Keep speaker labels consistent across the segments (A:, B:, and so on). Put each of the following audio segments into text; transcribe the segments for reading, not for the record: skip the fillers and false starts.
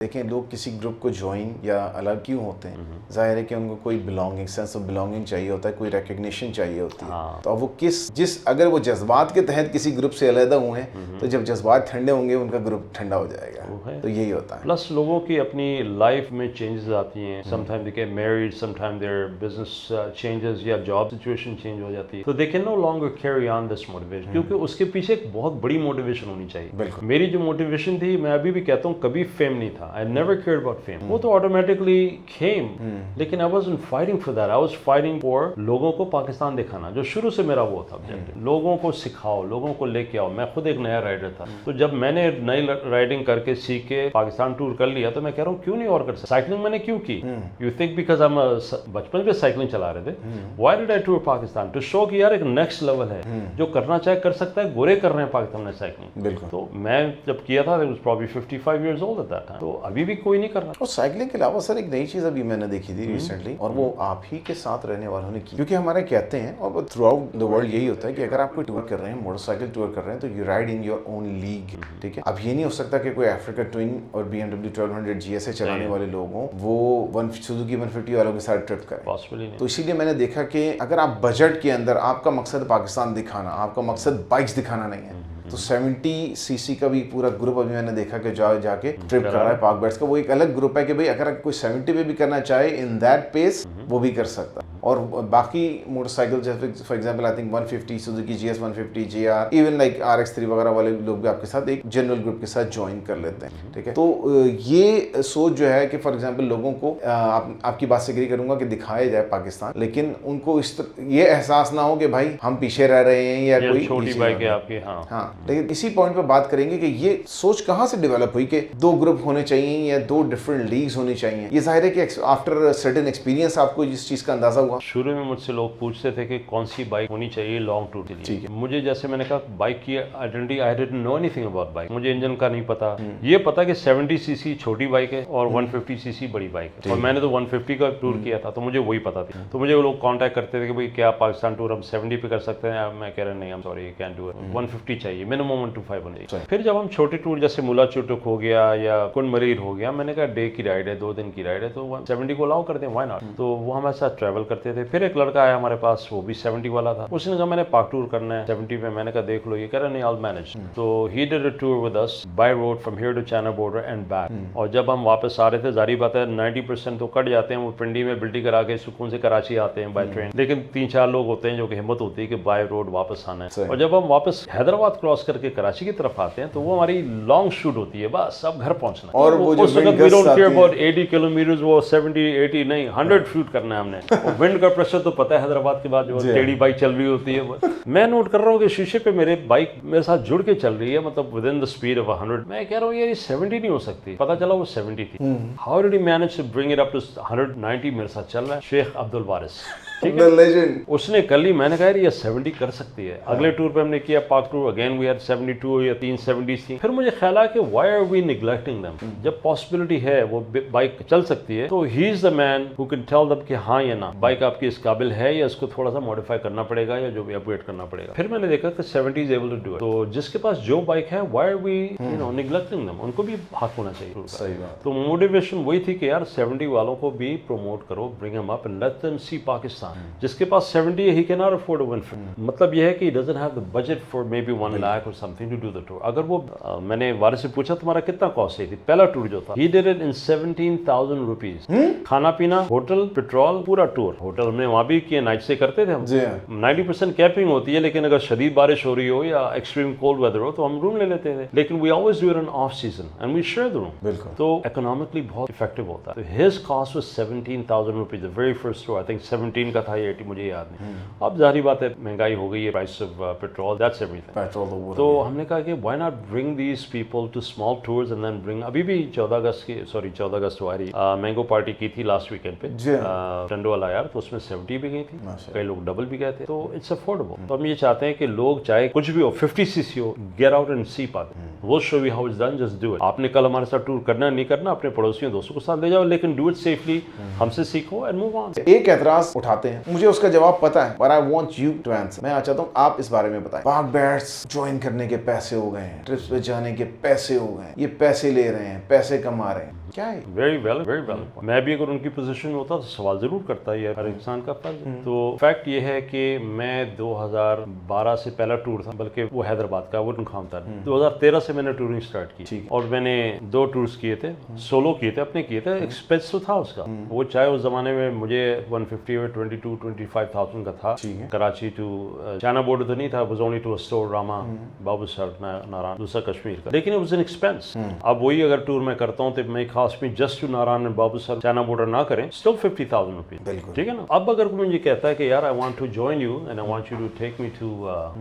A: देखें लोग किसी ग्रुप को ज्वाइन या अलग क्यों होते हैं, जाहिर है कि उनको कोई बिलोंगिंग, सेंस ऑफ बिलोंगिंग चाहिए होता है, कोई रिकग्निशन चाहिए होती है। तो अब वो अगर वो जज्बात के तहत किसी ग्रुप से अलग हुए हैं तो जब जज्बात ठंडे होंगे उनका ग्रुप ठंडा हो जाएगा। तो यही होता है।
B: प्लस लोगों की अपनी लाइफ में चेंजेस आती हैं, sometime they get married, sometime their business changes या जॉब सिचुएशन चेंज हो जाती है, तो they can no longer carry on this motivation, क्योंकि उसके पीछे एक बहुत बड़ी मोटिवेशन होनी चाहिए। मेरी जो मोटिवेशन थी, मैं अभी भी कहता हूँ, कभी फेम नहीं था। I never cared about fame. वो तो ऑटोमेटिकली केम, लेकिन I wasn't fighting for that. I was fighting for लोगों को पाकिस्तान दिखाना, जो शुरू से मेरा वो था ऑब्जेक्टिव। लोगों को सिखाओ, लोगों को लेके आओ। मैं खुद एक नया राइडर था, तो जब मैंने नई राइडिंग करके सीख के पाकिस्तान टूर कर लिया, तो मैं कह रहा हूँ क्यों नहीं और कर सकता। साइकिलिंग मैंने क्यों की? यू थिंक बिकॉज हम बचपन में साइकिलिंग चला रहे थे। Why did I tour Pakistan? To show कि यार एक नेक्स्ट लेवल है, जो करना चाहे कर सकता है। गोरे कर रहे हैं पाकिस्तान में साइकिलिंग। तो मैं जब किया था, probably 55 years old at that time, तो अभी भी कोई नहीं कर रहा।
A: और साइकिलिंग के अलावा सर एक नई चीज अभी मैंने देखी थी रिसेंटली, और वो आप ही के साथ रहने वालों ने की। क्योंकि हमारे कहते हैं और थ्रू आउट द वर्ल्ड यही होता है कि अगर आप कोई टूर कर रहे हैं, मोटरसाइकिल टूर कर रहे हैं, तो you ride in your own league. ठीक है, अब ये नहीं हो सकता कि कोई अफ्रीका ट्विन और BMW 1200 GS चलाने वाले लोग हों, वो सुजुकी 150 वालों के साथ ट्रिप करें।
B: पॉसिबल ही नहीं।
A: तो इसीलिए मैंने देखा कि अगर आप बजट के अंदर, आपका मकसद पाकिस्तान दिखाना, आपका मकसद बाइक्स दिखाना नहीं है, तो 70cc का भी पूरा ग्रुप अभी मैंने देखा कि जाके ट्रिप कर रहा है पाक बैट्स का। वो एक अलग ग्रुप है कि भाई अगर कोई 70 पे भी करना चाहे इन दैट पेस, वो भी कर सकता है। और बाकी मोटरसाइकिल जैसे for example I think 150 Suzuki GS 150 GR, even like RX3 वगैरह वाले लोग भी आपके साथ एक जनरल ग्रुप के साथ ज्वाइन कर लेते हैं। ठीक है, तो ये सोच जो है कि फॉर एग्जांपल लोगों को आपकी बात से एग्री करूंगा कि दिखाया जाए पाकिस्तान, लेकिन उनको ये एहसास ना हो कि भाई हम पीछे रह रहे हैं या कोई
B: छोटी बाइक है आपकी। हाँ,
A: लेकिन इसी पॉइंट पे बात करेंगे कि ये सोच कहाँ से डेवलप हुई कि 2 ग्रुप होने चाहिए या 2 डिफरेंट लीग्स होनी चाहिए। ये जाहिर है कि आफ्टर सर्टेन एक्सपीरियंस आपको इस चीज का अंदाजा हुआ।
B: शुरू में मुझसे लोग पूछते थे कि कौन सी बाइक होनी चाहिए लॉन्ग टूर के लिए। मुझे जैसे मैंने कहा, बाइक की identity, I didn't know anything about bike. मुझे इंजन का नहीं पता। ये पता कि 70cc छोटी बाइक है और 150cc बड़ी बाइक है, और मैंने तो 150 का टूर किया था, तो मुझे वही पता था। तो मुझे वो लोग कांटेक्ट करते थे कि भाई क्या पाकिस्तान टूर हम 70 पे कर सकते हैं? मैं कह रहा नहीं, I'm sorry, you can't do it, 150 चाहिए मिनिमम, 125 होनी चाहिए। फिर जब हम छोटे टूर जैसे मुला चुटुक हो गया या कुंड मरीर हो गया, मैंने कहा डे की राइड है, 2 दिन की राइड है, तो 70 को अलाउ करते हैं, व्हाई नॉट। तो वो हमारे साथ ट्रैवल करते थे। फिर एक लड़का आया हमारे पास, वो भी 70 वाला था। उसने कहा मैंने पाक टूर करना है 70 पे। मैंने कहा देख लो। ये कह रहा नहीं, I'll manage। तो he did a tour with us by road from here to China border and back। और जब हम वापस आ रहे थे, जारी बात है 90% तो कट जाते हैं, वो पिंडी में बिल्टी करा के सुकून से कराची आते हैं बाय ट्रेन, लेकिन 3-4 लोग होते हैं जो कि हिम्मत होती है कि बाय रोड वापस आना है। और जब हम वापस हैदराबाद क्रॉस करके कराची की तरफ आते हैं, तो वो हमारी लॉन्ग शूट होती है, बस अब घर पहुंचना। और वो जो विंड गस्ट आती है, 80 किलोमीटर, वो 70-80 नहीं 100 शूट करना है हमने। और विंड का प्रेशर तो पता है हैदराबाद के बाद जो टेढ़ी बाइक चल रही होती है। मैं नोट कर रहा हूँ कि शीशे पे मेरे बाइक मेरे साथ जुड़ के चल रही है, मतलब with in the speed of 100। मैं कह रहा हूँ ये 70 नहीं हो सकती। पता चला वो 70 थी। How did he manage to bring it up to 190? मेरे साथ चल रहा है शेख अब्दुल वारिस, ठीक है, उसने कर ली। मैंने कहा ये 70 कर सकती है। अगले टूर पे हमने किया पाक टूर, अगेन वी हैड 72 या 370 थी। फिर मुझे ख्याल आया कि why are we neglecting them? जब पॉसिबिलिटी है, वो बाइक चल सकती है, तो he is the man who can tell them कि हाँ या ना, बाइक आपकी इस काबिल है या इसको थोड़ा सा मॉडिफाई करना पड़ेगा या जो भी अपग्रेड करना पड़ेगा। फिर मैंने देखा कि 70 is able to do it. तो जिसके पास जो बाइक है, why are we neglecting them? उनको भी हक होना चाहिए।
A: सही बात।
B: तो मोटिवेशन वही थी कि यार 70 वालों को भी प्रमोट करो, bring them up and let them see Pakistan. जिसके पास 70 he cannot afford a 150। मतलब यह है कि he doesn't have the budget for maybe 1 lakh or something to do the tour। अगर वो मैंने वारिस से पूछा तुम्हारा कितना कॉस्ट थी पहला टूर जो था, he did it in 17,000 rupees। खाना पीना, होटल, पेट्रोल, पूरा टूर। होटल में वहाँ भी किए, नाइट से करते थे हम। 90% कैंपिंग होती है, लेकिन अगर शदीद बारिश हो रही हो या एक्सट्रीम कोल्ड वेदर हो तो हम रूम ले लेते थे, लेकिन we always do it in off season and we share the room। तो इकोनॉमिकली बहुत इफेक्टिव होता है। तो his cost was 17,000 rupees the very first tour। I think 17 का था या 80, मुझे याद नहीं। अब जाहिर बात है महंगाई हो गई है, price of petrol, that's everything. Petrol तो हमने कहा कि why not bring these people to small tours and then bring. अभी भी 14 अगस्त हमारी मैंगो पार्टी की थी लास्ट वीकेंड पे टंडो वाला यार, तो उसमें 70 भी गई थी, कई लोग डबल भी गए थे। तो इट्स अफोर्डेबल। तो हम ये चाहते हैं कि लोग चाहे कुछ भी हो, 50cc हो, गेट आउट एंड सी पाक। वो show you how it's done, just do it. आपने कल हमारे साथ टूर करना नहीं करना, अपने पड़ोसियों दोस्तों को साथ ले जाओ, लेकिन डू इट सेफली, हमसे सीखो एंड मूव ऑन।
A: एक एतराज उठाते हैं, मुझे उसका जवाब पता है, but I want you to answer। मैं चाहता हूँ आप इस बारे में बताएं। पाक बैट्स ज्वाइन करने के पैसे हो गए हैं, ट्रिप्स पे जाने के पैसे हो गए हैं, ये पैसे ले रहे हैं, पैसे कमा रहे हैं, क्या है
B: वेरी वेल वेरी वेल। मैं भी अगर उनकी पोजीशन में होता तो सवाल जरूर करता, ये हर इंसान का फर्ज है। तो फैक्ट ये है कि मैं 2012 से पहला टूर था, बल्कि वो हैदराबाद का वुडन खाम था। 2013 से मैंने टूरिंग स्टार्ट की और मैंने 2 टूर्स किए थे, सोलो किए थे, अपने किए थे। एक्सपेंस तो था उसका, वो चाहे उस जमाने में मुझे 150 और 22-25,000 का था। कराची टू चाइना बॉर्डर तो नहीं था, was only to Astore Rama Babusar Naran, दूसरा कश्मीर का, लेकिन इट वाज एन एक्सपेंस। अब वही अगर टूर मैं करता हूँ तो मैं खास में just to Naran and Babusar China border ना करें, स्टिल 50,000 रुपीज, ठीक है ना। अब अगर कोई मुझे कहता है कि यार I want to join you and I want you to take me to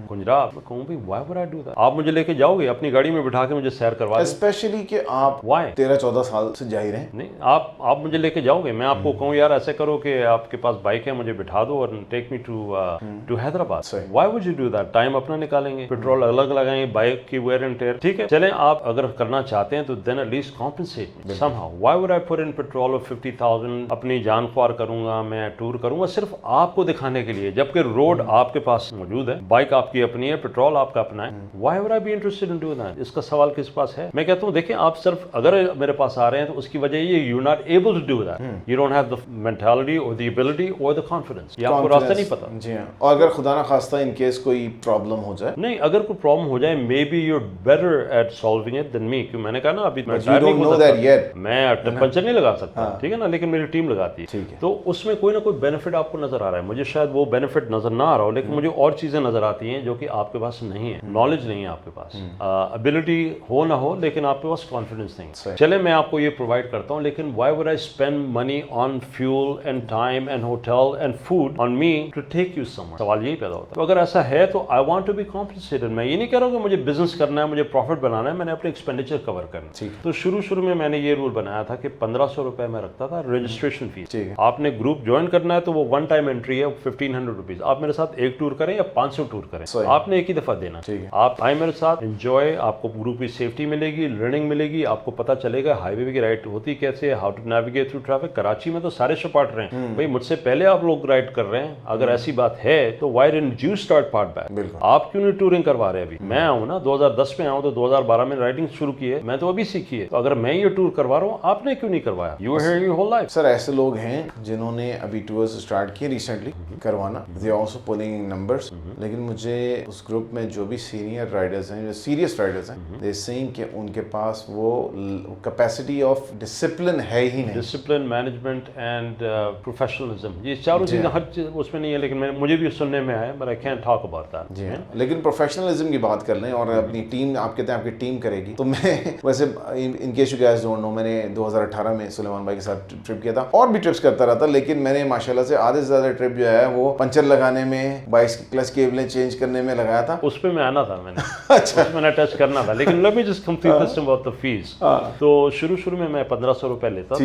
B: Khunjerab, मैं कहूँ भाई why would I do that? आप मुझे लेके जाओगे अपनी गाड़ी में बिठा के मुझे सैर करवा,
A: स्पेशली कि आप
B: व्हाई
A: 13-14 साल से जा ही रहे हैं।
B: नहीं, आप मुझे लेके जाओगे, मैं आपको कहूँ यार ऐसे करो कि आपके पास बाइक है, मुझे बिठा दो और take me to Hyderabad, why would you do that? Time अपना निकालेंगे, पेट्रोल अलग लगाएंगे, बाइक की वेयर एंड टेयर, ठीक है। चलें, आप अगर करना चाहते हैं तो then at least compensate me somehow. Why would I put in petrol of 50,000, अपनी जान ख्वार करूंगा, मैं टूर करूंगा सिर्फ आपको दिखाने के लिए, जबकि रोड आपके पास मौजूद है, बाइक आपकी अपनी है, पेट्रोल आपका अपना है। Why would I be interested in doing that? इसका सवाल किस पास है? मैं कहता हूँ देखिए, आप सिर्फ अगर मेरे पास आ रहे हैं तो उसकी वजह ये you not able to do that, you don't have the mentality और द एबिलिटी और द कॉन्फिडेंस, ये आपको रास्ता नहीं पता।
A: जी हां, और अगर खुदा ना खास्ता इन केस कोई प्रॉब्लम हो जाए,
B: नहीं, अगर कोई प्रॉब्लम हो जाए, maybe you are better at solving it then me, क्योंकि मैंने कहा ना अभी मैं पंचर नहीं लगा सकता, ठीक है ना, लेकिन मेरी टीम लगाती है, तो उसमें कोई ना कोई बेनिफिट आपको नजर आ रहा है। मुझे शायद वो बेनिफिट नजर ना आ रहा हो, लेकिन मुझे और चीजें नजर आती हैं जो कि आपके पास नहीं है, नॉलेज नहीं है आपके पास, एबिलिटी हो ना हो, लेकिन आपके पास कॉन्फिडेंस नहीं। चले, मैं आपको ये प्रोवाइड करता हूँ, लेकिन why would I spend money on fuel and time and hotel and food on me to take you somewhere? सवाल यही पैदा होता है। तो अगर ऐसा है तो I want to be compensated. मैं ये नहीं कह रहा हूँ कि मुझे बिजनेस करना है, मुझे प्रॉफिट बनाना है, मैंने अपने एक्सपेंडिचर कवर करना है। तो शुरू में मैंने ये रूल बनाया था कि 1500 रुपए में रखता था रजिस्ट्रेशन फीस। आपने ग्रुप ज्वाइन करना है तो वो वन टाइम एंट्री है, 1500 रुपीज। आप मेरे साथ एक टूर करें या 500 टूर करें, आपने एक ही दफा देना। आप आए मेरे साथ, एंजॉय, आपको ग्रुप की सेफ्टी मिलेगी, लर्निंग मिलेगी, आपको पता चलेगा हाईवे की राइड होती कैसे, how to navigate through traffic. Karachi में तो सारे सपाट रहे हैं भाई, मुझसे पहले आप लोग राइड कर रहे हैं। अगर ऐसी बात है तो why didn't you start part back? आप क्यों नहीं टूरिंग करवा रहे? अभी मैं आऊँ ना, 2010 में आऊँ तो 2012 में राइडिंग शुरू की है, मैं तो अभी सीखी है। तो अगर मैं ये टूर करवा रहा हूँ, आपने क्यों नहीं करवाया? You are here your whole life.
A: Sir, ऐसे लोग हैं जिन्होंने अभी टूर्स स्टार्ट किए रिसेंटली करवाना, दे आल्सो पुलिंग नंबर्स, लेकिन मुझे उस ग्रुप में जो भी सीनियर राइडर्स हैं, जो सीरियस राइडर्स हैं, दे सेइंग कि उनके पास वो कैपेसिटी ऑफ डिसिप्लिन है ही नहीं।
B: डिसिप्लिन, मैनेजमेंट एंड प्रोफेशनलिज्म, ये चारों चीजें हर चीज उसमें नहीं है, लेकिन मुझे भी सुनने में आया, but I can talk about that.
A: जी हाँ, लेकिन प्रोफेशनलिज्म की बात कर लें और अपनी टीम, आप कहते हैं आपकी टीम करेगी, तो मैं वैसे in case you guys don't know, मैंने 2018 में सुलेमान भाई के साथ ट्रिप किया था, और भी ट्रिप्स करता रहता, लेकिन मैंने माशाल्लाह से आधे से ज्यादा ट्रिप जो है वो पंचर लगाने में, बाइक की क्लच केबलें चेंज करने में लगाया था।
B: उस पे मैं आना था मैंने अच्छा, मैंने टच करना था, लेकिन let me just complete this about the fees. तो शुरू में मैं 1500 रुपए लेता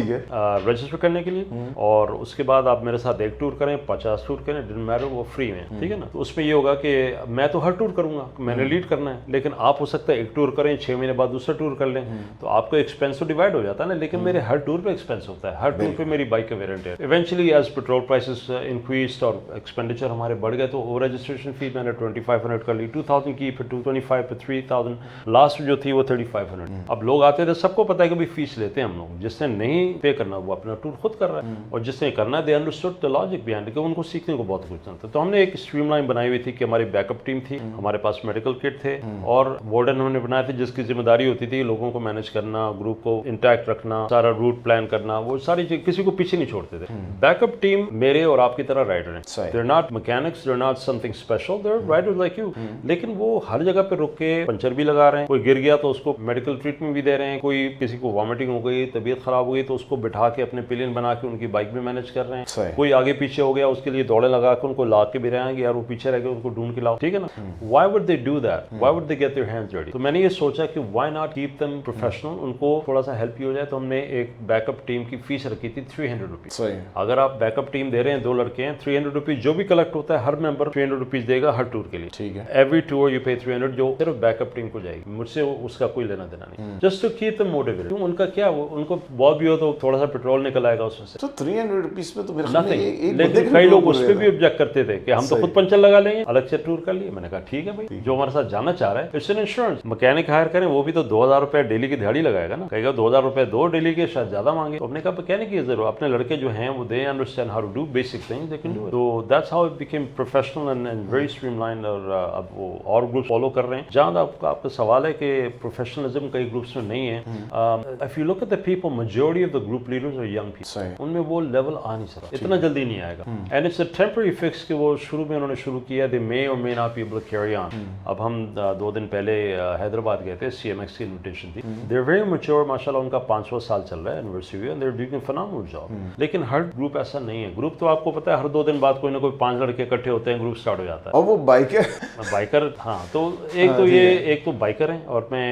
B: रजिस्टर करने के लिए, और उसके बाद आप मेरे साथ एक टूर करें, 50 टूर करें, डिडंट मैटर, वो फ्री में, ठीक है ना। तो उसमें ये होगा कि मैं तो हर टूर करूंगा, मैंने लीड करना है, लेकिन आप हो सकता है एक टूर करें, 6 महीने बाद दूसरा टूर कर लें, तो आपको एक्सपेंस तो डिवाइड हो जाता है ना, लेकिन मेरे हर टूर पे एक्सपेंस होता है, हर टूर पे मेरी बाइक का वेरिएंट है। Eventually as petrol prices increased और एक्सपेंडिचर हमारे बढ़ गए, तो वो रजिस्ट्रेशन फी मैंने 2500 कर ली, 2000 की, फिर 225, फिर 3000, लास्ट जो थी वो 3500। अब लोग आते थे, सबको पता है कि भाई फीस लेते हैं हम लोग, जिसने नहीं पे करना वो अपना टूर खुद कर रहा है, और जिसने करना है they understood the logic behind, कि उनको सीखने को बहुत कुछ था। तो हमने एक स्ट्रीमलाइन बनाई हुई थी कि हमारी बैकअप टीम थी, हमारे पास मेडिकल किट थे, और वार्डन हमने बनाए थे जिसकी जिम्मेदारी होती थी लोगों को मैनेज करना, ग्रुप को इंटैक्ट रखना, सारा रूट प्लान करना, वो सारी चीज, किसी को पीछे नहीं छोड़ते थे। बैकअप टीम मेरे और आपकी तरह राइडर हैं, they are not mechanics, they are not something special, they are riders like you, लेकिन वो हर जगह पे रुक के पंचर भी लगा रहे हैं, कोई गिर गया तो उसको मेडिकल ट्रीटमेंट भी दे रहे हैं, कोई किसी को वॉमिटिंग हो गई, तबीयत खराब हो गई तो उसको बिठा के अपने पिलियन बना के उनकी बाइक भी मैनेज कर रहे हैं, कोई आगे पीछे हो गया उसके लिए दौड़े लगा के उनको ला के भी रहेंगे, यार वो पीछे रह गए उनको ढूंढ के लाओ, ठीक है ना। Why would they do that? Why would they get their hands dirty? तो मैंने ये सोचा कि why not keep them professional, उनको थोड़ा सा हेल्प ही हो जाए, तो हमने एक बैकअप टीम की फीस रखी थी 300 रुपीज। अगर आप बैकअप टीम दे रहे हैं, 2 लड़के हैं, 300 रुपीज जो भी कलेक्ट होता है, हर मेंबर 300 रुपीज देगा हर टूर के लिए, ठीक है। एवरी टूर यू पे 300, जो सिर्फ बैकअप टीम को जाएगी, मुझसे उसका कोई लेना देना नहीं, just to keep them motivated. उनका क्या, वो उनको बहुत भी हो तो थोड़ा सा पेट्रोल निकल आएगा उसमें से,
A: तो 300 रुपीज पे तो मेरे
B: लेकिन कई लोग उस पर भी ऑब्जेक्ट करते थे कि हम तो खुद पंचर लगा लेंगे, अलग से टूर कर लिए। मैंने कहा ठीक है भाई, जो हमारे साथ जाना चाह रहा है, it's an insurance, mechanic hire करें, वो भी तो 2000 रुपए डेली की दिहाड़ी लगाएगा ना, कहेगा 2000 रुपए दो डेली के, शायद ज़्यादा मांगे। तो हमने कहा कहने की ज़रूरत, अपने लड़के जो हैं वो they understand how to do basic things, they can do it. तो that's how it became professional and very streamlined. और अब वो और ग्रुप फॉलो कर रहे हैं। जहाँ आपका सवाल है कि प्रोफेशनलिज्म कई ग्रुप्स में नहीं है, if you look at the people, majority of the group leaders are young people, उनमें वो लेवल आ नहीं सकता, इतना जल्दी नहीं आएगा। And it's a temporary fix कि वो शुरू में उन्होंने शुरू किया, दे मे और may not be able to carry on. अब हम 2 दिन पहले हैदराबाद गए थे, CMX की इन्विटेशन थी। दे आर वेरी मैच्योर, माशाल्लाह उनका 5वां साल चल रहा है anniversary, and they are doing a phenomenal job. लेकिन हर ग्रुप ऐसा नहीं है। ग्रुप तो आपको पता है हर 2 दिन बाद कोई ना कोई 5 लड़के इकट्ठे होते हैं, ग्रुप स्टार्ट हो जाता है।
A: और वो बाइकर
B: हाँ, तो एक तो बाइकर हैं। और मैं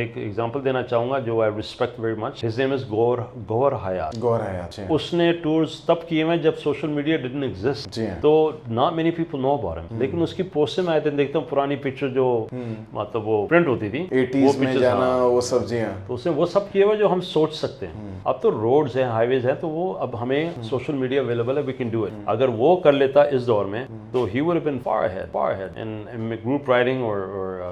B: एक एग्जांपल देना चाहूंगा जो I respect very much, his name is Gauhar Hayat. उसने टूर्स तब किए हैं जब सोशल मीडिया डिडंट एग्जिस्ट, तो not many people know about him. लेकिन उसकी पोस्ट में आए दिन देखता हूँ पुरानी पिक्चर जो मतलब वो प्रिंट होती थी
A: 80s में जाना, वो सब जी हाँ,
B: तो उसने वो सब किए हुए जो हम सोच सकते हैं। अब तो रोड्स हैं, हाईवेज हैं, तो वो अब हमें सोशल मीडिया अवेलेबल है, वी कैन डू इट। अगर वो कर लेता इस दौर में तो he would have been far ahead in group riding or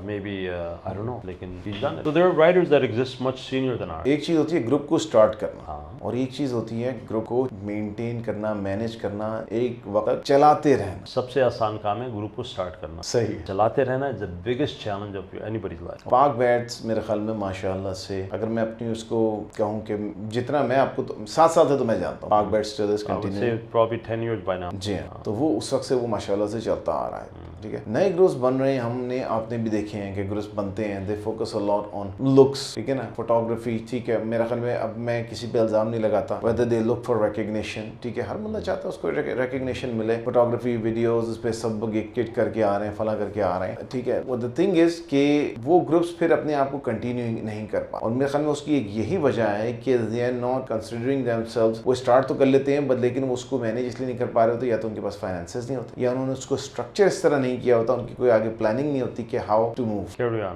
B: maybe I don't know, लेकिन he's done it. So there are riders that exist much senior than ours.
A: एक चीज होती है ग्रुप को स्टार्ट करना, और एक चीज होती है ग्रुप को मेंटेन करना, मैनेज करना, एक वक्त चलाते रहना।
B: सबसे आसान काम है ग्रुप को स्टार्ट करना,
A: सही है।
B: चलाते रहना is the biggest challenge of anybody's life.
A: पाक बैट्स मेरे ख्याल में माशाल्लाह से, अगर मैं अपनी उसको कहूँ कि जितना मैं आपको 7 साल से तो मैं जानता हूँ, पाक bats still is continue,
B: probably 10 years by now।
A: जी हाँ, तो वो उस वक्त से वो माशाल्लाह से चलता आ रहा है। ठीक है, नए ग्रुप्स बन रहे हैं, हमने आपने भी देखे हैं कि ग्रुप्स बनते हैं, they focus a lot on looks, ठीक है ना, फोटोग्राफी। ठीक है, मेरा ख्याल में अब मैं किसी पे इल्जाम नहीं लगाता, whether they look for recognition. ठीक है, हर बंदा चाहता है उसको रिकग्निशन मिले, फोटोग्राफी वीडियोस उस पे सब किट करके आ रहे हैं, फला करके आ रहे हैं। ठीक है, वो द थिंग इज कि वो ग्रुप्स फिर अपने आप को कंटिन्यू नहीं कर पा, और मेरे ख्याल में उसकी एक यही वजह है कि they are not considering themselves. वो स्टार्ट तो कर लेते हैं बट लेकिन वो उसको मैनेज इसलिए नहीं कर पा रहे होते, या तो उनके पास फाइनेंसेस नहीं होते, या उन्होंने उसको स्ट्रक्चर इस तरह नहीं किया होता, उनकी कोई आगे प्लानिंग नहीं होती कि हाउ टू मूव।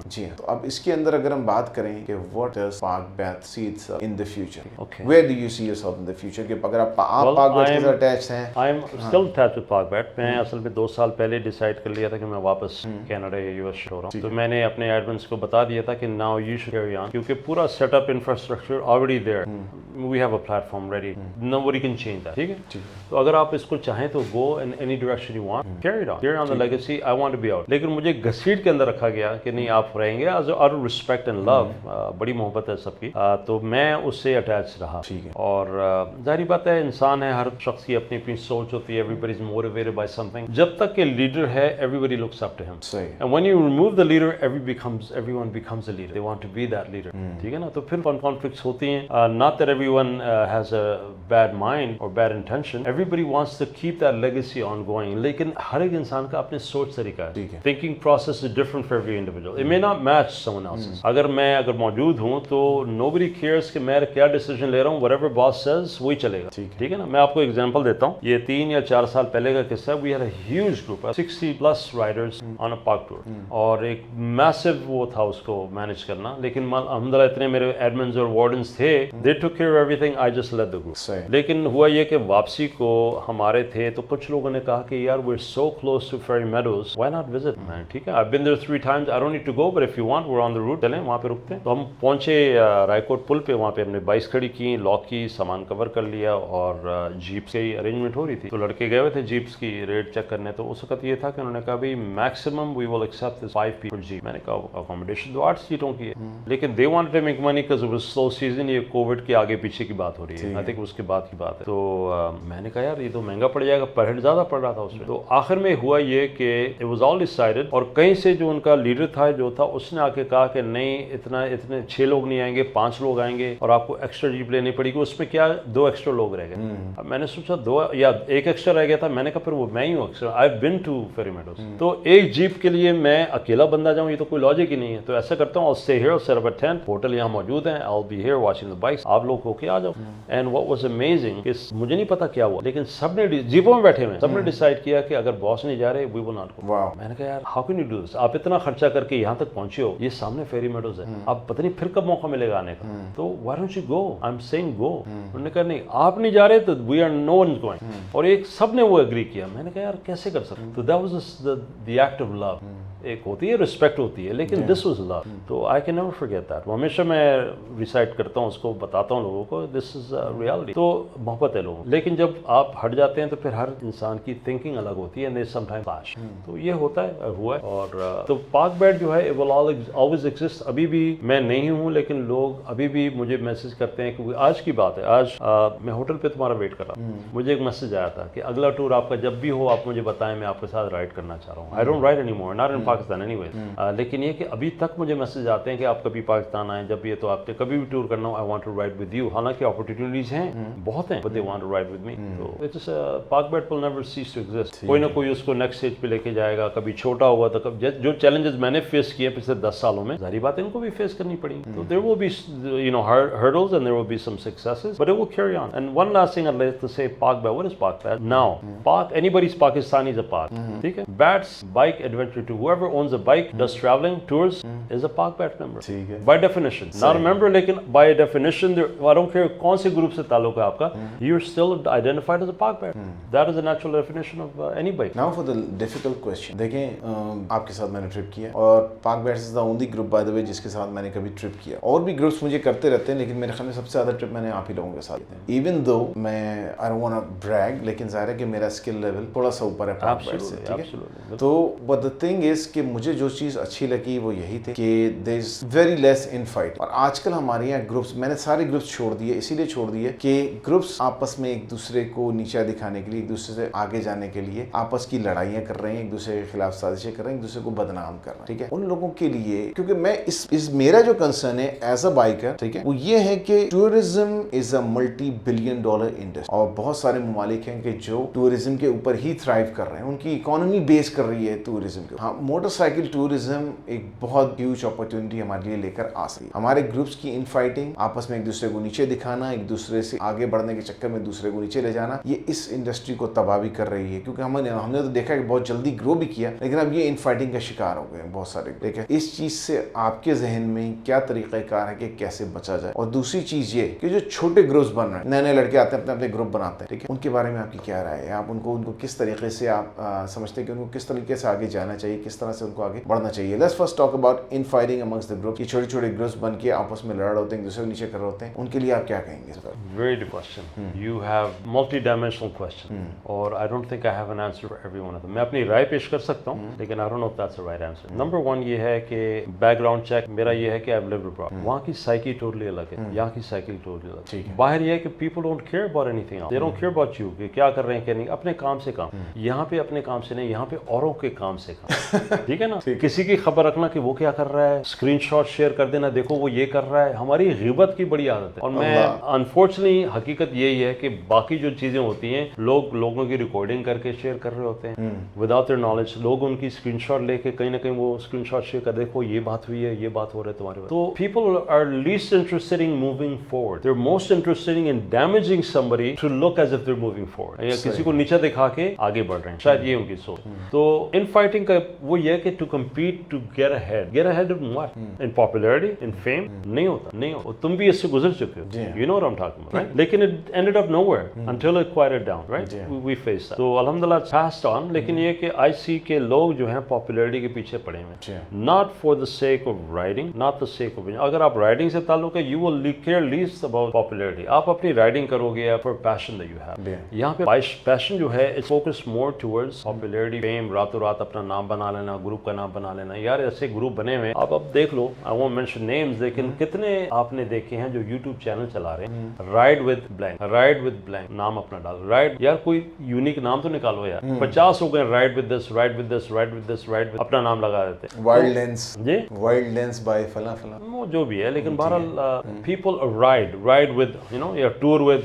A: जी हाँ, तो अब इसके अंदर अगर हम बात करें कि what does Pak BAT see itself in the future, where do you see yourself in the future, कि अगर आप पाक बैट के साथ अटैच हैं।
B: I am still attached with Pak BAT. मैं असल में 2 साल पहले डिसाइड कर लिया था कि मैं वापस कनाडा या यूएस हो रहा हूँ, तो मैंने अपने एडमिन्स को बता दिया था कि now you should carry on, क्योंकि पूरा setup infrastructure already there, we have a platform ready, nobody can change that. ठीक है, तो अगर आप इसको चाहें तो go in any direction you want, carry on the legacy, I want to be out. लेकिन मुझे घसीट के अंदर रखा गया कि नहीं आप रहेंगे, as out of respect and love, बड़ी मोहब्बत है सबकी, तो मैं उससे अटैच रहा। और जाहिर बात है इंसान है, हर शख्स की अपनी अपनी सोच होती है, everybody is motivated by something. जब तक के लीडर है everybody looks up to him, and when you remove the leader everyone becomes a leader, they want to be that leader. ठीक है ना, तो फिर कॉन्फ्लिक्ट्स होती हैं, not that everyone has a bad mind और bad intention, everybody wants to keep that legacy on going, लेकिन हर एक इंसान का अपने सोच तरीका है, thinking process is different for every individual, it may not match someone else's. अगर मौजूद हूं तो नोबडी केयर्स कि मैं क्या डिसीजन ले रहा हूं, व्हाटएवर बॉस सेज वही चलेगा। ठीक है ना, मैं आपको एग्जांपल देता हूं, ये 3 या 4 साल पहले का किस्सा। We had a huge group 60+ riders on a park tour, और एक मैसिव वो था उसको मैनेज करना, लेकिन अल्हम्दुलिल्लाह इतने मेरे एडमिन्स और वार्डन्स थे, they took care of everything, I just left the group. लेकिन हुआ ये कि वापसी को हमारे थे तो कुछ लोगों ने कहा कि यार we are so close to Fairy Meadows, why not visit. Man ठीक है, I have been there 3 times, I don't need to go, but if you want we are on the route, चलें वहां पे रुकते हैं। तो हम पहुंचे रायकोट पुल पे, वहां पे हमने बाइक्स खड़ी की, लॉक की, सामान कवर कर लिया, और जीप से ही अरेंजमेंट हो रही थी, तो लड़के गए हुए थे जीप्स की रेट चेक करने। तो उस वक्त ये था कि उन्होंने कहा भाई maximum we will accept 5 people jeep. मैंने कहा अकोमोडेशन तो 8 सीटों की है, लेकिन they wanted to make money because it was slow season, ये कोविड के आगे पीछे की बात हो रही है, आई थिंक उसके बाद की बात है। तो मैंने कहा यार ये तो महंगा पड़ जाएगा, पर हेड ज्यादा पड़ रहा था उसमें। तो आखिर में हुआ ये कि इट वाज ऑल डिसाइडेड, और कहीं से जो उनका लीडर था जो था उसने आके कहा कि नहीं इतने 6 लोग नहीं आएंगे, 5 लोग आएंगे, और आपको एक्स्ट्रा जीप लेनी पड़ेगी। उसमें क्या 2 एक्स्ट्रा लोग रह गए। अब मैंने सोचा 2 या 1 एक्स्ट्रा रह गया था, मैंने कहा फिर वो मैं ही हूँ extra, I have been to Fairy Meadows, तो एक जीप के लिए मैं अकेला बंदा जाऊँ, ये तो कोई लॉजिक ही नहीं है। तो ऐसा करता हूँ, I'll stay here, set up a tent, hotel यहाँ मौजूद है, I'll be here watching the bikes, आप लोग होके आ जाओ। And what was amazing is मुझे नहीं पता क्या हुआ, लेकिन सबने जीपों में बैठे हुए सबने डिसाइड किया कि अगर बॉस नहीं जा रहे we will not go। मैंने कहा यार how can you do this, आप इतना खर्चा करके यहाँ तक पहुंचे हो, ये सामने फेरी मेडोज है, आप पता नहीं फिर कब मौका मिलेगा आने का, तो why don't you go, I'm saying go। उन्होंने कहा नहीं आप नहीं जा रहे तो we are no one's going, और एक सबने वो एग्री किया। मैंने कहा यार कैसे कर सकते, तो that was the act of love। ایک ہوتی ہے رسپیکٹ ہوتی ہے, لیکن دس واز لو. تو I can never forget that. ہمیشہ میں ریسائٹ کرتا ہوں اس کو, بتاتا ہوں لوگوں کو دس از ریالٹی. تو محبت ہے لوگوں, لیکن جب آپ ہٹ جاتے ہیں تو پھر ہر انسان کی تھنکنگ الگ ہوتی ہے, اینڈ سم ٹائم کلاش. تو یہ ہوتا ہے, ہوا ہے. اور تو پاک بیٹ جو ہے ول آلویز ایگزسٹ. ابھی بھی میں نہیں ہوں, لیکن لوگ ابھی بھی مجھے میسج کرتے ہیں, کیونکہ آج کی بات ہے, آج میں ہوٹل پہ تمہارا ویٹ کر رہا ہوں, مجھے ایک میسج آیا تھا کہ اگلا ٹور آپ کا جب بھی ہو آپ مجھے بتائیں, میں آپ کے ساتھ رائڈ کرنا چاہ رہا ہوں. I don't ride anymore, not in Pakistan anyways. لیکن یہ کہ ابھی تک مجھے میسج آتے ہیں کہ آپ کبھی پاکستان آئیں, جب یہ تو آپ نے کبھی بھی ٹور کرنا ہو, I want to ride with you. حالانکہ اپرچونیٹیز ہیں بہت ہیں, but they want to ride with me. تو it's Pak beat will never cease to exist. کوئی نہ کوئی اس کو نیکسٹ اسٹیج پہ لے کے جائے گا. کبھی چھوٹا ہوگا تو جو چیلنجز میں نے فیس کیے پچھلے 10 سالوں میں, ظاہری بات ہے ان کو بھی فیس کرنی پڑی. تو there will be hurdles and there will be some successes, but it will carry on. And one last thing I'd like to say, Pak Bet. What is Pak Bet? Now, Pak, anybody's Pakistani is a Pak. ٹھیک ہے, Bats bike adventure tour. Whoever owns a bike, does traveling tours, is a Pak Bet member.
A: ٹھیک ہے,
B: By definition, not a member, لیکن by definition, I don't care کون سے group سے تعلق ہے آپ کا, you're still identified as a Pak Bet. That is the natural definition of any bike.
A: Now for the difficult question. دیکھیں آپ کے ساتھ میں نے ٹرپ کیا, اور Pak beats is the only group by the way جس کے ساتھ میں نے کبھی ٹرپ کیا. اور بھی گروپس مجھے کرتے رہتے ہیں, لیکن میرے خیال میں سب سے زیادہ ٹرپ میں نے آپ ہی لوگوں کے ساتھ کیا. ایون دو میں I don't want to brag, لیکن ظاہر ہے کہ میرا اسکل لیول تھوڑا سا اوپر ہے پاک بیٹ سے. ٹھیک ہے, تو but the thing is کہ مجھے جو چیز اچھی لگی وہ یہی تھی کہ there is very less in fight. اور آج کل ہمارے یہاں گروپس, میں نے سارے گروپس چھوڑ دیے, اسی لیے چھوڑ دیے کہ گروپس آپس میں ایک دوسرے کو نیچا دکھانے کے لیے, ایک دوسرے سے آگے جانے کے لیے آپس کی لڑائیاں کر رہے ہیں, ایک دوسرے کے خلاف سازشیں کر رہے ہیں, ایک دوسرے کو بدنام کر رہے ہیں. ٹھیک ہے, ان لوگوں کے لیے, کیونکہ میں اس میرا جو کنسرن ہے ایز اے بائکر, ٹھیک ہے, وہ یہ ہے کہ tourism is a multi billion dollar industry, اور بہت سارے ممالک ہیں کہ جو ٹورزم کے اوپر ہی تھرائیو کر رہے ہیں, ان کی اکانومی بیس کر رہی ہے ٹورزم کے. ہاں, موٹر سائیکل ٹورزم ایک بہت ہیوج اپرچونٹی ہمارے لیے لے کر آ سکتی ہے. ہمارے گروپس کی ان فائٹنگ, آپس میں ایک دوسرے کو نیچے دکھانا, ایک دوسرے سے آگے بڑھنے کے چکر میں دوسرے کو نیچے لے جانا, یہ اس انڈسٹری کو تباہ بھی کر رہی ہے. کیونکہ ہم نے تو دیکھا کہ بہت جلدی گرو بھی کیا, لیکن اب یہ ان فائٹنگ کا شکار ہو گئے ہیں بہت سارے. دیکھیں, اس چیز سے آپ کے ذہن میں کیا طریقہ کار ہے کہ کیسے بچا جائے؟ اور دوسری چیز یہ کہ جو چھوٹے گروپس بن رہے ہیں, نئے نئے لڑکے آتے ہیں, اپنے گروپ بناتے ہیں, ٹھیک ہے, ان کے بارے میں آپ کی کیا رائے ہے؟ آپ ان کو کس طریقے سے آپ سمجھتے ہیں کہ ان کو کس طریقے سے آگے جانا چاہیے, کس طرح سے ان کو آگے بڑھنا چاہیے؟ Let's first talk about in fighting amongst the group. یہ چھوٹے چھوٹے گروپس بن کے آپس میں لڑ رہے ہوتے ہیں, ایک دوسرے کو نیچے کر رہے ہوتے ہیں, ان کے لیے آپ کیا کہیں گے؟
B: Very good question. You have multi-dimensional question. اور I don't think I have an answer for every one of them. میں اپنی رائے پیش کر سکتا ہوں, لیکن I don't know if that's the right answer. Number one یہ ہے کہ بیک گراؤنڈ چیک میرا یہ ہے کہ I've lived abroad. وہاں کی سائیکی ٹوٹلی الگ ہے, یہاں کی سائیکی ٹوٹلی الگ ہے. باہر یہ ہے کہ people don't care about anything else. They don't care about you کہ کیا کر رہے ہیں, کیا نہیں, اپنے کام سے کام. یہاں پہ اپنے کام سے نہیں, یہاں پہ اوروں کے کام سے کام. ٹھیک ہے نا, کسی کی خبر رکھنا کہ وہ کیا کر رہا ہے, اسکرین شاٹ شیئر کر دینا, دیکھو وہ یہ کر رہا ہے. ہماری غیبت کی بڑی عادت ہے, اور میں انفارچونیٹلی حقیقت یہی ہے کہ باقی جو چیزیں ہوتی ہیں, لوگوں کی ریکارڈنگ کر کے شیئر کر رہے ہوتے ہیں وداؤٹ دیئر نالج. لوگ ان کی اسکرین شاٹ لے کے کہیں نہ کہیں وہ اسکرین شاٹ شیئر کر, دیکھو یہ بات ہوئی ہے, یہ بات ہو رہا ہے تمہارے بات. تو people are least interested in moving forward, they are most interested in damaging somebody to look as if they're moving forward, یا کسی کو نیچا دکھا کے آگے بڑھ رہے ہیں, شاید یہ ان کی سوچ. تو ان فائٹنگ کا وہ یہ کہ to compete to get ahead in what? In popularity, in fame, نہیں ہوتا. تم بھی اس سے گزر چکے ہو, you know what I'm talking about, right? لیکن it ended up nowhere until it quieted down, right? We faced that. تو الحمدللہ passed on. لیکن یہ کہ I see کہ لوگ جو ہیں پاپولیرٹی کے پیچھے پڑے ہوئے, not for the sake of writing, not the sake of, اگر آپ رائڈنگ سے تعلق ہے, you will care least about popularity. آپ اپنی رائڈنگ کرو گے for passion that you have. یہاں پہ passion جو ہے it's focused more towards popularity, fame, راتوں رات اپنا نام بنا لینا, گروپ کا نام بنا لینا. یار ایسے گروپ بنے ہوئے, آپ اب دیکھ لو, I won't mention names, لیکن کتنے آپ نے دیکھے ہیں جو YouTube چینل چلا رہے ہیں, ride with blank نام اپنا ڈال, ride, یار کوئی یونیک نام تو نکالو یار. 50 ہو گئے, ride with this, اپنا نام لگا دیتے.
A: وائلڈ لینس بائی فلاں فلاں,
B: وہ جو بھی ہے, لیکن بہرحال people ride with, یا tour with,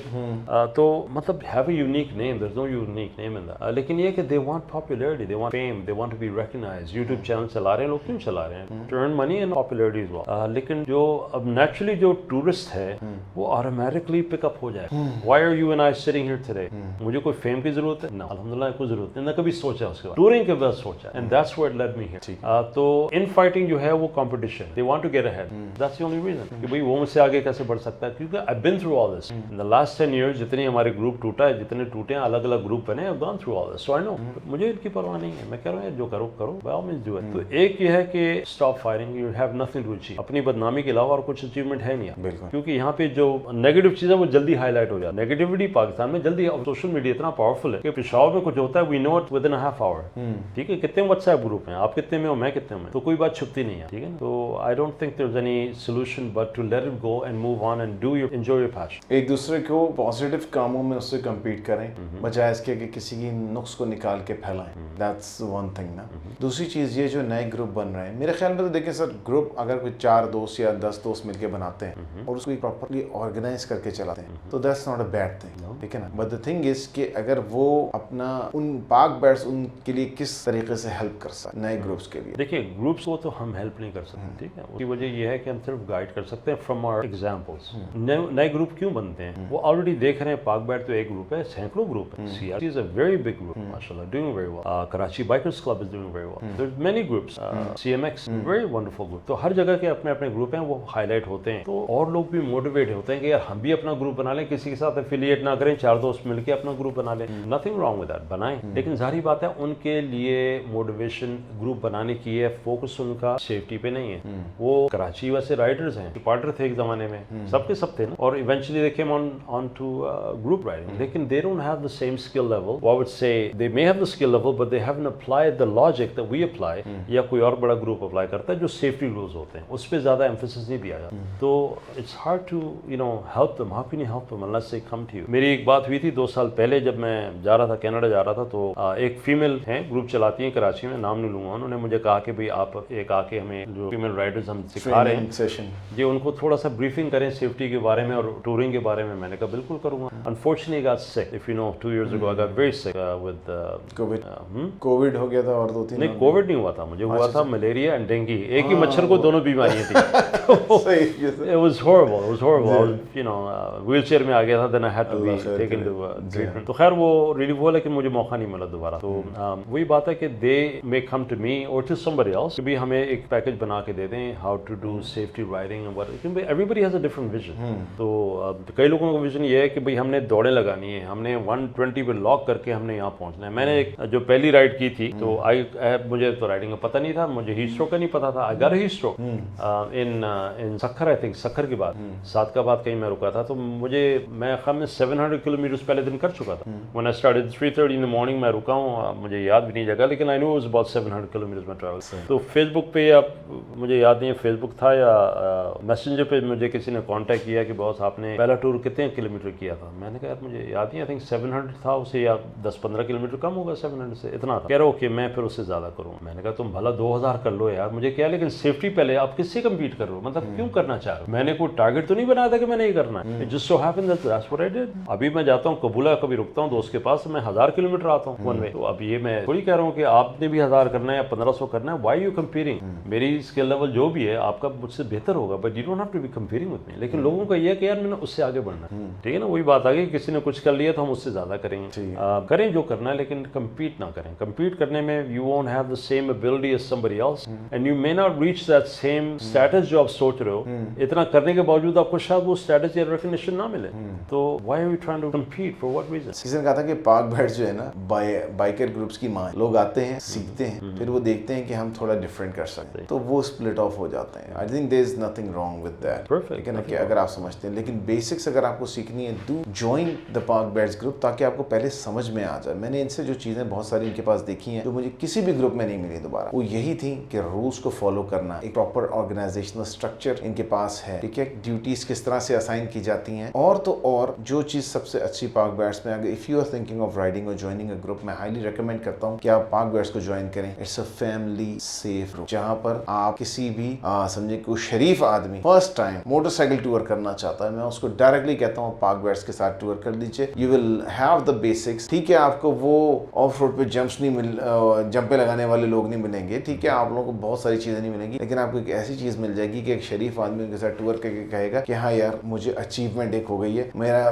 B: تو مطلب have a unique name. There's no unique name in that. لیکن یہ کہ they want popularity, they want fame, they want to be recognized. YouTube channel چلا رہے ہیں لوگ, کیوں چلا رہے ہیں? To earn money and popularity as well. لیکن جو اب نیچرلی جو ٹورسٹ ہے وہ آٹومیٹکلی پک اپ ہو جائے. Why are you and I sitting here today? مجھے کوئی فیم کی ضرورت ہے؟ نہ, الحمدللہ کوئی ضرورت نہیں, نہ کبھی سوچا اس کے بعد. ٹورنگ کے بعد سوچا, and that's what led me here. تو ان فائٹنگ جو ہے وہ competition, they want to get ahead. That's the only reason کہ بھئی وہ مجھ سے آگے کیسے بڑھ سکتا ہے, کیونکہ I've been through all this. In the last 10 years جتنے ہمارے گروپ ٹوٹا ہے, جتنے ٹوٹے ہیں, الگ الگ گروپ بنے, I've gone through all this, so I know. مجھے ان کی پرواہ نہیں ہے, میں کہہ رہا ہوں جو کرو, by all means do it. تو ایک یہ ہے کہ stop fighting, you have nothing to achieve. اپنی بدنامی کے علاوہ اور کچھ اچیومنٹ ہے نہیں.
A: بالکل.
B: کیونکہ یہاں پہ جو نیگیٹو چیز ہے وہ جلدی ہائی لائٹ ہو جاتی ہے. نیگیٹیوٹی پاکستان میں جلدی, سوشل میڈیا اتنا پاورفل ہے کہ پشاور میں کچھ ہوتا ہے we know it within a half hour. ٹھیک ہے, کتنے واٹس ایپ گروپ ہیں, آپ کتنے میں ہو, میں کتنے میں, تو کوئی بات چھپتی نہیں ہے. ٹھیک ہے, تو I don't think there's any solution but to let it go and move on and enjoy your passion.
A: ایک دوسرے کو پازیٹیو کاموں میں اس سے کمپیٹ کریں بجائے اس کے کہ کسی کی نقص کو نکال کے پھیلائیں. That's one thing نا. دوسری چیز یہ جو نئے گروپ بن رہے ہیں, میرے خیال میں تو دیکھیں سر, گروپ اگر کوئی 4 دوست یا 10 دوست مل کے بناتے ہیں اور اس کو پراپرلی آرگنائز کر کے چلاتے ہیں تو that's not a bad thing. ٹھیک ہے نا. بٹ the thing is کہ اگر وہ اپنا ان پاک بیٹس ان کے لیے کس طریقے سے ہیلپ کر سکتے نئے گروپس کے لیے.
B: دیکھیے گروپس کو تو ہم ہیلپ نہیں کر سکتے. ٹھیک ہے, اس کی وجہ یہ ہے کہ ہم صرف گائیڈ کر سکتے ہیں فرام آور ایگزامپلس. نئے گروپ کیوں بنتے ہیں, وہ آلریڈی دیکھ رہے ہیں پاک بیٹ تو ایک گروپ ہے, سینکڑوں گروپ ہے. CRC is a very big group, mashallah, doing very well. Karachi Bikers Club is doing very well. There's many groups. CMX, very wonderful group. تو ہر جگہ کے اپنے اپنے گروپ ہیں, وہ ہائی لائٹ ہوتے ہیں, تو اور لوگ بھی موٹیویٹ ہوتے ہیں کہ یار ہم بھی اپنا گروپ بنا لیں, کسی کے ساتھ افیلیٹ نہ کریں, 4 دوست مل کے اپنا گروپ بنا لیں. Nothing wrong with that, بنائیں. لیکن ظاہری بات ہے ان کے لیے موٹیویشن گروپ بنانے کی ہے, فوکس ان کا سیفٹی پہ نہیں ہے. وہ کراچی ویسے رائڈرز ہیں, پارٹنر تھے ایک زمانے میں, سب کے سب تھے نا, اور eventually they came on to group riding. لیکن they don't have the same skill level. I would say they may have the skill level but they haven't applied the logic that we apply. یا کوئی اور بڑا group apply کرتا ہے جو safety rules ہوتے ہیں, اس پہ زیادہ ایمفیسس نہیں دیا جاتا. تو it's hard to help them. How can you help them unless they come to you? میری ایک بات ہوئی تھی 2 سال پہلے جب میں جا رہا تھا, کینیڈا جا رہا تھا, تو ایک فیمیل ہیں, گروپ چلاتی ہیں کراچی میں, نام نہیں لوں گا, انہوں نے مجھے کہا کہ بھائی آپ ایک آ کے ہمیں جو فیمیل رائڈرز ہم سکھا رہے ہیں جی ان کو تھوڑا سا بریفنگ کریں سیفٹی کے بارے میں اور ٹورنگ کے بارے میں. میں نے کہا بالکل کروں گا. Unfortunately I got sick. If you know 2 years ago I got very sick with
A: COVID ہو گیا تھا, اور 2-3
B: نہیں کووڈ نہیں ہوا تھا مجھے, ہوا تھا ملیریا اینڈ ڈینگی, ایک ہی مچھر کو دونوں بیماریاں تھیں. It was horrible. It was horrible. I was wheel chair میں آ گیا تھا, then I had to be taken to treatment. تو خیر وہ ریلیف ہوا, لیکن مجھے موقع نہیں ملا دوبارہ. تو وہی بات ہے کہ they may come to me or to somebody else کہ بھی ہمیں ایک پیکج بنا کے دے دیں how to do safety riding and what. Everybody has a different vision. تو کئی لوگوں کا ویژن یہ ہے کہ بھئی ہم نے دوڑیں لگانی ہیں, ہم نے 120 پہ لاک کر کے ہم نے یہاں پہنچنا ہے. میں نے ایک جو پہلی رائڈ کی تھی تو مجھے تو رائڈنگ کا پتہ نہیں تھا, مجھے ہیٹ اسٹروک کا نہیں پتا تھا. I got a heat stroke in Sukkur, I think Sukkur کے بعد صادقہ بعد کہیں میں رکا تھا, تو مجھے میں خیال میں 700 کلومیٹرز پہلے دن کر چکا تھا. When I started 3:30 in the morning میں رکا ہوں, مجھے یاد بھی نہیں جگہ, لیکن I knew it was about 700 kilometers میں ٹریول. تو فیس بک پہ اب مجھے یاد نہیں ہے فیس بک تھا یا میسنجر پہ مجھے کسی نے کانٹیکٹ کیا کہ باس آپ نے پہلا ٹور کتنے کلومیٹر کیا تھا. میں نے کہا یار مجھے یاد نہیں, I think 700 تھا, اسے یا 10-15 کلومیٹر کم ہوگا 700 سے, اتنا تھا. کہہ رہا ہو کہ میں پھر اس سے زیادہ کروں. میں نے کہا تم بھلا 2000 کر لو یار, مجھے کیا, لیکن سیفٹی پہلے. آپ کس سے کمپیٹ کر رہے ہو, مطلب کیوں کرنا چاہ رہے ہو؟ میں نے کوئی ٹارگیٹ تو نہیں بنایا تھا کہ میں نے یہ کرنا ہے. Just so happened that that's what I did. ابھی میں جاتا ہوں قبولہ, کبھی رکتا ہوں دوست کے پاس, میں 1000 کلومیٹر آتا ہوں ون وے. تو اب یہ میں تھوڑی کہہ رہا ہوں کہ آپ نے بھی 1000 کرنا ہے یا 1500 کرنا ہے. Why are you comparing? میری اسکل لیول جو بھی ہے آپ کا مجھ سے بہتر ہوگا, but you don't have to be comparing with me. لیکن لوگوں کا یہ ہے کہ یار میں نے اس سے آگے بڑھنا ہے. ٹھیک ہے نا, وہی بات آ گئی, کسی نے کچھ کر لیا تو ہم اس سے زیادہ کریں گے. کریں جو کرنا ہے, لیکن کمپیٹ نہ کریں. کمپیٹ کرنے میں you won't have the same ability as somebody else and you may not reach that same status جو آپ سوچ رہے ہو. اتنا کرنے کے باوجود آپ کو شاید وہ اسٹیٹس یا ریکگنیشن نہ ملے. تو why are we trying to compete for what reason?
A: کسی نے کہا تھا کہ پاک بیٹ جو ہے نا بائکر گروپس کی ماں, لوگ آتے ہیں سیکھتے ہیں, پھر وہ دیکھتے ہیں کہ ہم تھوڑا ڈفرینٹ کر سکتے ہیں, تو وہ اسپلٹ آف ہو جاتے ہیں. I think there is nothing wrong with that. ٹھیک ہے نا, کہ اگر آپ سمجھتے ہیں, لیکن بیسکس اگر آپ کو سیکھنی ہے do join the پاک بیٹس گروپ, تاکہ آپ کو پہلے سمجھ میں آ جائے. میں نے ان سے جو چیزیں بہت ساری ان کے پاس دیکھی ہیں جو مجھے کسی بھی گروپ میں نہیں ملی دوبارہ, وہ یہی تھی کہ رولس کو فالو کرنا, ایک پراپر آرگنائزیشنل اسٹرکچر ان کے پاس ہے. ٹھیک ہے, ڈیوٹیز کس طرح سے اسائن کی جاتی ہیں, اور تو اور جو چیز سب سے اچھی پاک بیٹس میں, اگر if you are thinking of riding or joining a group, میں highly recommend کرتا ہوں کہ آپ پاک بیٹس کو جوائن کریں. It's a family safe group, جہاں پر آپ کسی بھی سمجھے کوئی شریف آدمی first time motor cycle tour کرنا چاہتا ہے, میں اس کو ڈائریکٹلی کہتا ہوں پاک بیٹس کے ساتھ ٹور کر لیجیے. You will have the basics. ٹھیک ہے, آپ کو وہ آف روڈ پہ جمپیں لگانے والے لوگ نہیں ملیں گے. ٹھیک ہے, آپ لوگوں کو بہت ساری چیزیں نہیں ملیں گی, لیکن آپ کو ایک ایسی چیز مل جائے گی کہ ایک شریف آدمی ان کے ساتھ ٹور کر کے کہے گا کہ ہاں یار مجھے اچیومنٹ ایک ہو گئی ہے,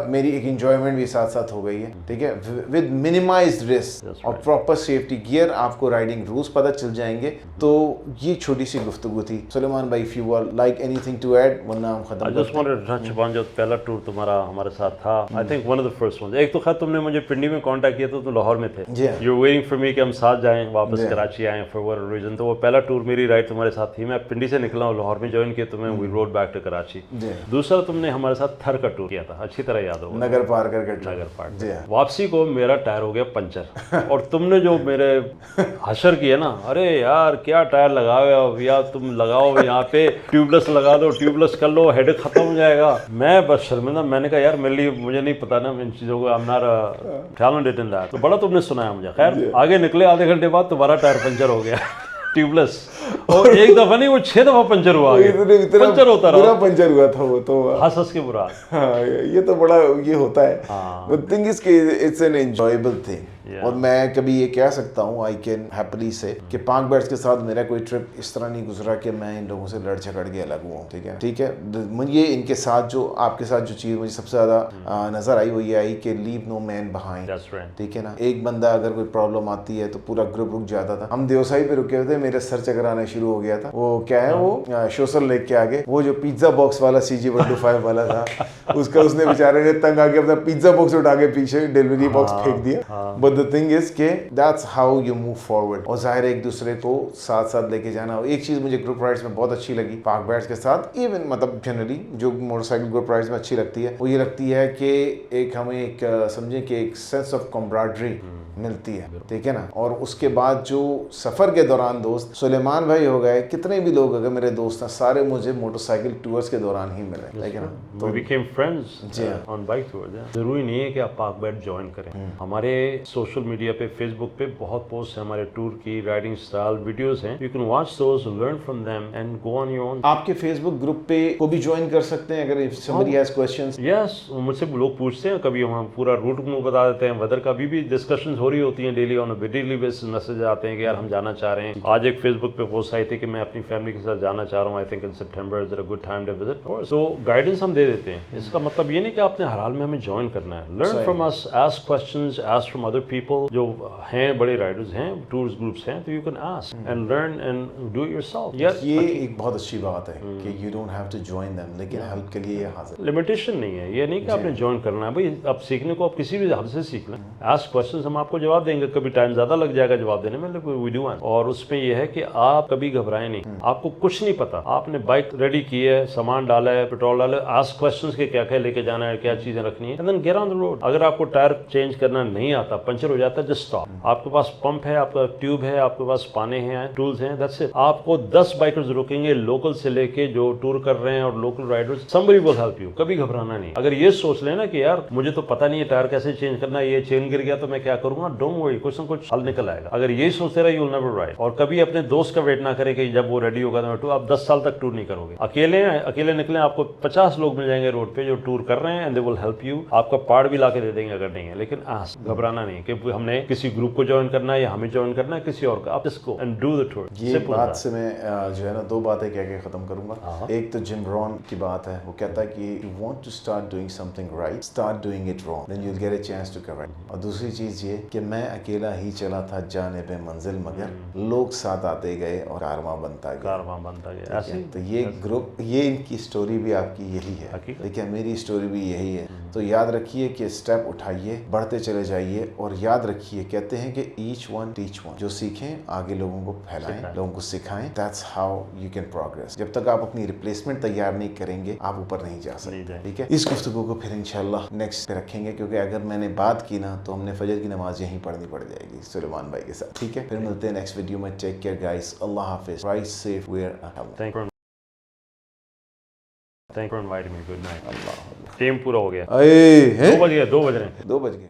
A: میری ایک انجوائمنٹ بھی ساتھ ساتھ ہو گئی ہے. ٹھیک ہے, ود منیمائزڈ رسک اور پراپر سیفٹی گیئر, آپ کو رائڈنگ رولس پتہ چل جائیں گے. تو یہ چھوٹی سی گفتگو تھی. سلیمان بھائی, if you would like anything to add, ورنہ ہم ختم.
B: I just wanted to touch upon جو پہلا ٹور تمہارا ہمارے ساتھ تھا, I think one of the first ones. ایک تو خیر تم نے مجھے پنڈی میں کانٹیکٹ کیا تو تم لاہور میں تھے, you're waiting for me کہ ہم ساتھ جائیں واپس کراچی. कराची आए फॉर वर रीजन, तो वो पहला टूर मेरी राइड तुम्हारे साथ थी। मैं पिंडी से निकला हूँ, लाहौर में ज्वाइन किया तुम्हें, we rode back to Karachi. दूसरा तुमने हमारे साथ थर का टूर किया था, अच्छी तरह याद होगा,
A: नगर पार करके
B: नगर पार। वापसी को मेरा टायर हो गया पंचर और तुमने जो मेरे हशर किया ना, अरे यार क्या टायर लगाओ या तुम लगाओ यहाँ पे ट्यूबलेस लगा दो, ट्यूबलेस कर लो, हेड खत्म हो जाएगा। मैं बस शर्मिंदा, मैंने कहा यार मेरे लिए, मुझे नहीं पता ना इन चीज़ों को, I am not talented in that. तो बड़ा तुमने सुनाया मुझे। खैर आगे निकले, आधे घंटे बाद तुम्हारा टायर पंचर हो गया ट्यूबलेस, और एक दफा नहीं वो 6 दफा पंचर हुआ, पंचर होता रहा,
A: पूरा पंचर हुआ था वो तो,
B: हंस के बुरा।
A: हाँ, ये तो बड़ा ये होता है। थिंग इज कि इट्स एन एंजॉयबल थिंग, और मैं कभी ये कह सकता हूँ आई कैन हैप्पीली से कि पाक बैट्स के साथ मेरा कोई ट्रिप इस तरह नहीं गुजरा कि मैं इन लोगों से लड़ झगड़ के अलग हुआ हूँ। ठीक है, मुझे इनके साथ जो आपके साथ जो चीज़ मुझे सबसे ज़्यादा नज़र आई वो ये आई कि लीव नो मैन बिहाइंड। ठीक है ना, एक बंदा अगर कोई प्रॉब्लम आती है तो पूरा ग्रुप रुक जाता था। हम देवसाई पे रुके हुए थे, मेरे सर चक्कर आना शुरू हो गया था। वो क्या है वो शोसल लेक के आगे वो जो पिज्जा बॉक्स वाला CG125 वाला था, उसका उसने बेचारे ने तंग आके अपना पिज्जा बॉक्स उठा के पीछे डिलीवरी बॉक्स फेंक दिया। बट द थिंग इज के that's how you move forward, और जाहिर है एक दूसरे को साथ साथ लेके जाना। एक चीज मुझे ग्रुप राइड्स में बहुत अच्छी लगी पाक बैट्स के साथ, इवन मतलब जनरली जो मोटरसाइकिल ग्रुप राइड्स में अच्छी लगती है वो ये लगती है कि एक हमें एक समझे कि एक सेंस ऑफ कॉम्राडरी मिलती है। ठीक है ना, और उसके बाद जो सफर के दौरान दोस्त सुलेमान भाई हो गए, कितने भी लोग अगर मेरे दोस्त हैं सारे मुझे मोटरसाइकिल टूर्स के दौरान ही मिले। ठीक है ना,
B: तो became friends on bike tours. जरूरी नहीं है कि आप पाक बैट ज्वाइन करें। हमारे सोशल मीडिया पे, फेसबुक पे बहुत पोस्ट है हमारे टूर की, राइडिंग स्टाइल वीडियोस हैं, you can watch those, learn from them and go on your own.
A: आपके फेसबुक ग्रुप पे को भी ज्वाइन कर सकते हैं अगर somebody has questions।
B: यस, मुझसे लोग पूछते हैं, कभी हम पूरा रूट को बता देते हैं, वेदर का भी डिस्कशंस हो रही होती हैं daily, on a daily basis message आते हैं कि यार हम जाना चाह रहे हैं। आज एक फेसबुक पे पोस्ट आई थी कि मैं अपनी फैमिली के साथ जाना चाह रहा हूँ, I think in September is a good time to visit. So guidance हम दे देते हैं। इसका मतलब ये नहीं कि आपने हर हाल में हमें ज्वाइन करना है। Learn from us, ask questions, ask from other people जो हैं, बड़े राइडर्स हैं, टूर्स ग्रुप्स हैं, तो you can ask and learn and do it yourself. यार
A: ये एक बहुत अच्छी बात है कि you don't have to join them, लेकिन हेल्प के लिए ये हाजिर।
B: लिमिटेशन नहीं है, ये नहीं कि आपने ज्वाइन करना है भाई, आप सीखने को आप किसी भी हद से सीख लें। आस्क क्वेश्चंस, हम आपको जवाब देंगे, कभी टाइम ज्यादा लग जाएगा जवाब देने में, लेकिन वी डू। और उसमें यह है कि आप कभी घबराएं नहीं, आपको कुछ नहीं पता, आपने बाइक रेडी की है, सामान डाला है, पेट्रोल डाला है, आस्क क्वेश्चंस के क्या क्या लेके जाना है, क्या चीजें रखनी है, and then get on the road. अगर आपको टायर चेंज करना नहीं आता, पंचर हो जाता है, जस्ट स्टॉप। आपके पास पंप है, आपका ट्यूब है, आपके पास पाने हैं, टूल्स हैं, दैट्स इट। आपको 10 बाइकर्स रोकेंगे, लोकल से लेके जो टूर कर रहे हैं और local Riders, somebody will help you। कभी घबराना नहीं। अगर ये सोच लेना कि यार मुझे तो पता नहीं है टायर कैसे चेंज करना है, ये चेन गिर गया तो मैं क्या करूंगा, डोंट वरी, कुछ ना कुछ हल निकल आएगा। अगर ये सोचते रहे, you'll never ride। और कभी अपने दोस्त का वेट ना करें कि जब वो रेडी होगा तो मैं टूर, आप 10 साल तक टूर नहीं करोगे। अकेले निकले, आपको 50 लोग मिल जाएंगे रोड पे जो टूर कर रहे हैं, and they will help you. आपका पार्ट भी ला के दे देंगे अगर नहीं है, लेकिन घबराना नहीं कि हमने किसी ग्रुप को ज्वाइन करना है या हमें ज्वाइन करना है किसी और का। आप इसको एंड डू द टूर।
A: ये बात से मैं जो है ना 2 बातें कह के खत्म करूंगा। एक तो जिम रॉन की बात है, वो कहता है कि you want to start doing something right, start doing it wrong, then you will get a chance to correct. और दूसरी चीज ये कि मैं अकेला ही चला था जाने पे मंजिल, मगर लोग साथ आते गए और कारवां बनता गया। ऐसे तो ये ग्रुप, ये इनकी स्टोरी भी आपकी यही है, ठीक है, मेरी स्टोरी भी यही है। तो याद रखिए कि स्टेप उठाइए, बढ़ते चले जाइए, और याद रखिए कहते हैं कि ईच वन टीच वन, जो सीखें आगे लोगों को फैलाएं, लोगों को सिखाएं, that's how you can progress. जब तक आप अपनी रिप्लेसमेंट तैयार नहीं करेंगे आप ऊपर नहीं जा सकते। ठीक है, इस गुफ्तगू को फिर इंशाल्लाह नेक्स्ट पे रखेंगे, क्योंकि अगर मैंने बात की ना तो हमने फजर की नमाज यहीं पढ़नी पड़ जाएगी सुलेमान भाई के साथ। ठीक है, फिर मिलते हैं नेक्स्ट वीडियो में। टेक केयर गाइस, अल्लाह हाफिज, ride safe, where
B: Thank you for inviting me. Good night. Team पूरा हो गया।
A: 2
B: बज गए 2 बज रहे हैं।
A: 2 बज गए।